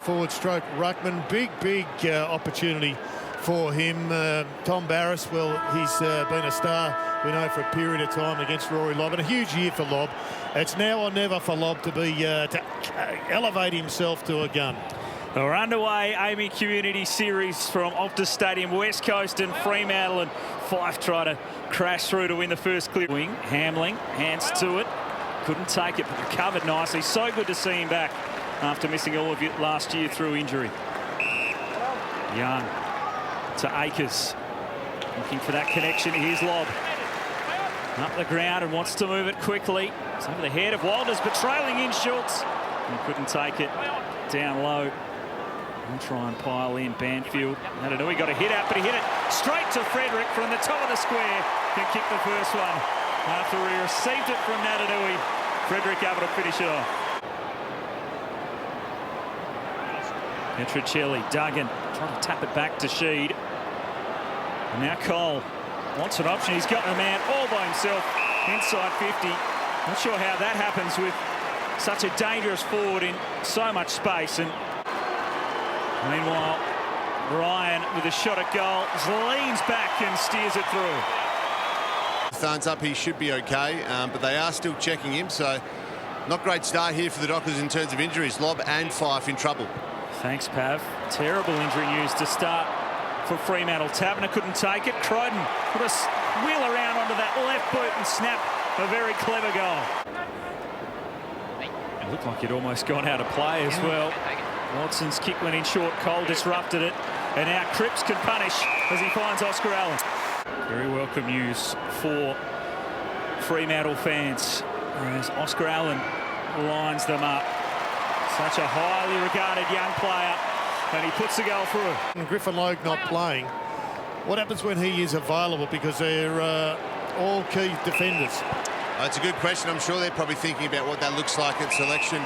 Forward stroke ruckman, big opportunity for him. Tom Barras, well, he's been a star, we know, for a period of time against Rory Lobb, and a huge year for Lobb. It's now or never for Lobb to be to elevate himself to a gun. We're underway, AAMI Community Series from Optus Stadium, West Coast and Fremantle, and Fife try to crash through to win the first clear. Wing, Hamling, hands to it, couldn't take it, but recovered nicely. So good to see him back after missing all of it last year through injury. Young to Akers, looking for that connection. Here's Lobb. Up the ground and wants to move it quickly. It's over the head of Walters, but trailing in Schultz. He couldn't take it. Down low. He'll try and pile in Banfield. He got a hit out, but he hit it straight to Frederick from the top of the square. Can kick the first one after he received it from Natanui. Frederick able to finish it off. Petricelli, Duggan trying to tap it back to Sheed. And now Cole wants an option. He's got a man all by himself inside 50. Not sure how that happens with such a dangerous forward in so much space. And meanwhile, Ryan with a shot at goal leans back and steers it through. Thumbs up, he should be okay, but they are still checking him, so not great start here for the Dockers in terms of injuries. Lobb and Fife in trouble. Thanks, Pav. Terrible injury news to start for Fremantle. Taverner couldn't take it. Croydon put a wheel around onto that left boot and snap a very clever goal. It looked like he'd almost gone out of play as well. Watson's kick went in short. Cole disrupted it, and now Cripps can punish as he finds Oscar Allen. Very welcome news for Fremantle fans as Oscar Allen lines them up. Such a highly regarded young player, and he puts the goal through. And Griffin Logue not playing. What happens when he is available, because they're all key defenders? That's a good question. I'm sure they're probably thinking about what that looks like at selection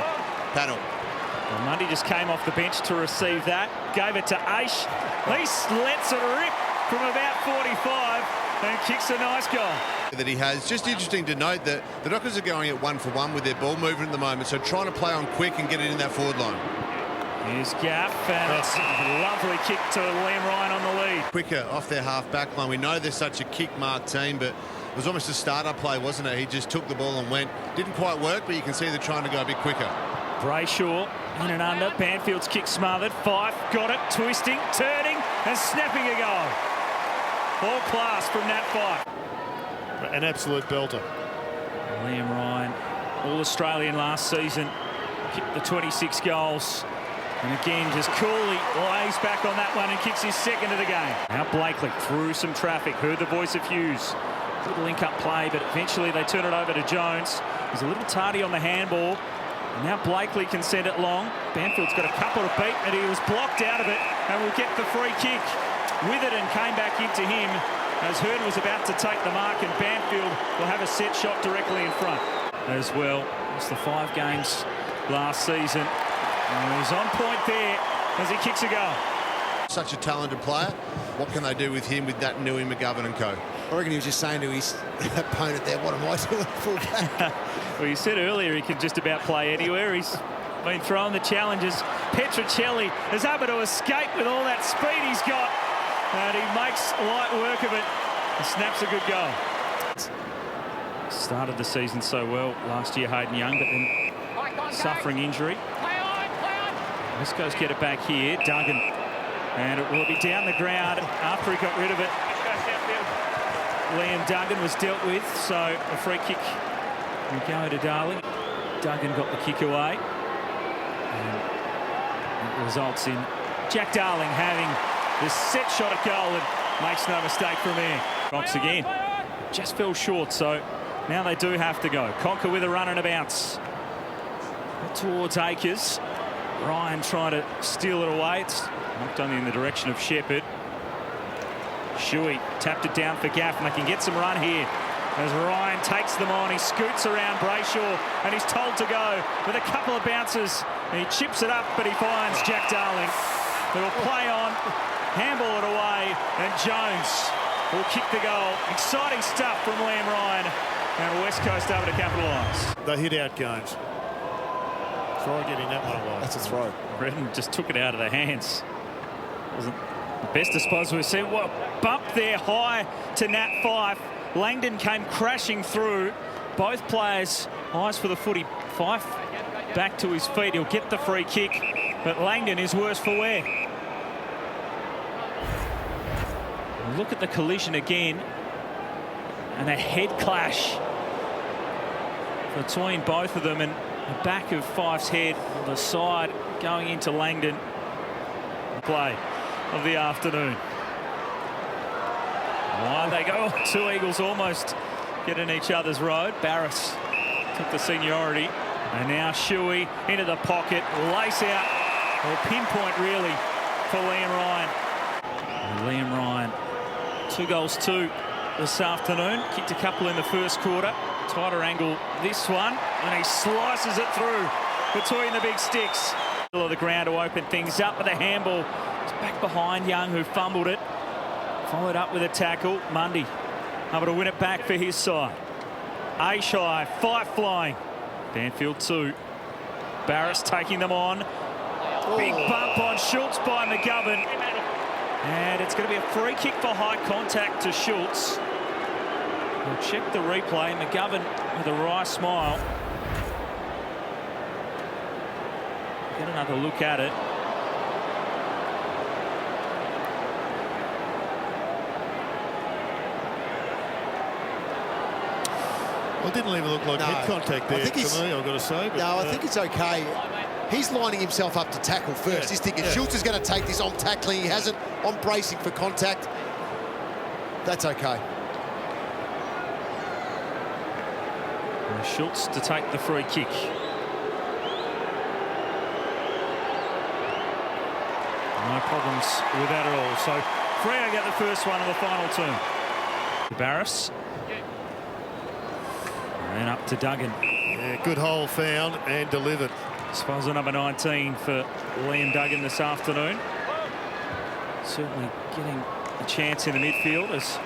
panel. Well, Mundy just came off the bench to receive that. Gave it to Aish. He lets it rip from about 45 and kicks a nice goal. That he has. Just interesting to note that the Dockers are going at 1-for-1 with their ball movement at the moment, so trying to play on quick and get it in that forward line. Here's Gaff, and it's a lovely kick to Liam Ryan on the lead. Quicker off their half-back line. We know they're such a kick-marked team, but it was almost a start-up play, wasn't it? He just took the ball and went. Didn't quite work, but you can see they're trying to go a bit quicker. Brayshaw in and under. Banfield's kick smothered. Fife got it, twisting, turning, and snapping a goal. All class from Nat Fife. An absolute belter. Liam Ryan, All-Australian last season, kicked the 26 goals. And again, just coolly lays back on that one and kicks his second of the game. Now Blakely through some traffic, heard the voice of Hughes. Good link-up play, but eventually they turn it over to Jones. He's a little tardy on the handball. And now Blakely can send it long. Banfield's got a couple to beat, and he was blocked out of it and will get the free kick with it and came back into him as Hearn was about to take the mark, and Banfield will have a set shot directly in front as well. It's the 5 games last season. And he's on point there as he kicks a goal. Such a talented player. What can they do with him with that Newey, McGovern and co? I reckon he was just saying to his opponent there, what am I doing full back? Well, you said earlier he can just about play anywhere. He's been throwing the challenges. Petricelli is able to escape with all that speed he's got. And he makes light work of it and snaps a good goal. Started the season so well last year, Hayden Young, but then suffering injury. West Coast get it back here. Duggan. And it will be down the ground after he got rid of it. Liam Duggan was dealt with, so a free kick will go to Darling. Duggan got the kick away. And it results in Jack Darling having the set shot at goal and makes no mistake from there. Box again. Just fell short, so now they do have to go. Conker with a run and a bounce. Towards Akers. Ryan trying to steal it away. It's knocked only in the direction of Shepherd. Shuey tapped it down for Gaff, and they can get some run here as Ryan takes them on. He scoots around Brayshaw and he's told to go with a couple of bounces. And he chips it up, but he finds Jack Darling, who will play on, handball it away, and Jones will kick the goal. Exciting stuff from Liam Ryan, and West Coast able to capitalise. They hit out games. Try getting that one away. That's a throw. Redden just took it out of the hands. Wasn't the best, I suppose we've seen. What bump there high to Nat Fyfe. Langdon came crashing through. Both players eyes for the footy. Fyfe back to his feet. He'll get the free kick, but Langdon is worse for wear. Look at the collision again, and a head clash between both of them, and the back of Fyfe's head on the side going into Langdon. Play of the afternoon. Why they go? Two Eagles almost get in each other's road. Barris took the seniority, and now Shuey into the pocket, lace out, or pinpoint really for Liam Ryan. And Liam Ryan, 2 goals 2 this afternoon. Kicked a couple in the first quarter. Tighter angle this one, and he slices it through between the big sticks. Middle of the ground to open things up, but the handball is back behind Young, who fumbled it. Followed up with a tackle. Mundy able to win it back for his side. Ashai, Fyfe flying. Banfield 2. Barris taking them on. Big bump on Schultz by McGovern. And it's going to be a free kick for high contact to Schultz. We'll check the replay. McGovern with a wry smile. Get another look at it. Well, it didn't even look like head contact there to me, I've got to say. But, no, I think it's okay. He's lining himself up to tackle first. Yeah, He's thinking Schultz is going to take this. I'm tackling. He hasn't. I'm bracing for contact. That's okay. And Schultz to take the free kick. No problems with that at all. So Freo get the first one of the final turn. Barris. And up to Duggan. Yeah, good hole found and delivered. Disposal number 19 for Liam Duggan this afternoon. Certainly getting a chance in the midfield as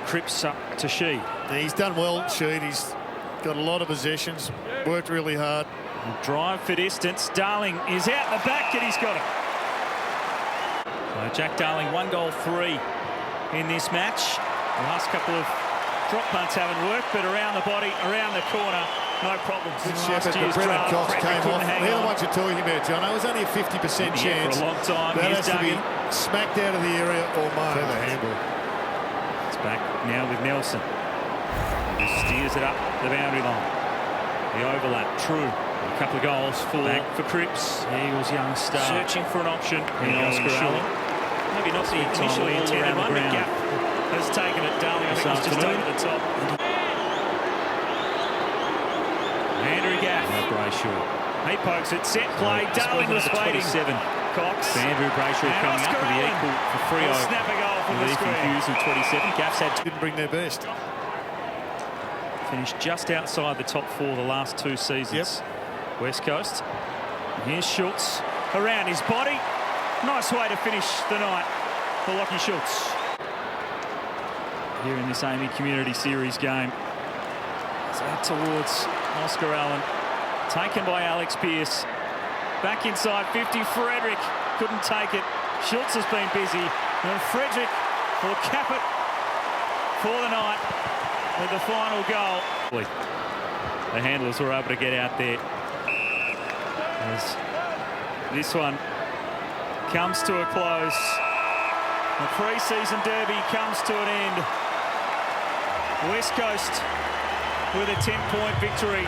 Cripps up to Shee. Yeah, he's done well, Sheed. He's got a lot of possessions, worked really hard. Drive for distance. Darling is out the back, and he's got it. So Jack Darling, 1 goal 3 in this match. The last couple of drop punts haven't worked, but around the body, around the corner, no problems. Good Shepherd, but Brennan Cox came off. They're the ones you're talking about, John. It was only a 50% chance. For a long time. That Here's has to be Duggan. smacked out of the area or marked. The handball. It's back now with Nelson. He steers it up the boundary line. The overlap, true. A couple of goals for Cripps. Eagles young star. Searching for an option. Oscar Allen. Maybe not the initially intended one, but Gaff has taken it. Darling, I think, was just over the top. Andrew Gaff. He pokes it. Set play. Darling was waiting. Cox. Andrew Brayshaw coming up with the equal for Freo. Snap a goal from the screen. Hughes in 27. Gaff's had Didn't bring their best. Finished just outside the top 4 the last 2 seasons. Yep. West Coast. Here's Schultz around his body. Nice way to finish the night for Lachie Schultz. Here in this AAMI Community Series game. It's out towards Oscar Allen. Taken by Alex Pearce. Back inside 50. Frederick couldn't take it. Schultz has been busy. And Frederick will cap it for the night with the final goal. The handlers were able to get out there. As this one comes to a close. The pre-season derby comes to an end. West Coast with a 10-point victory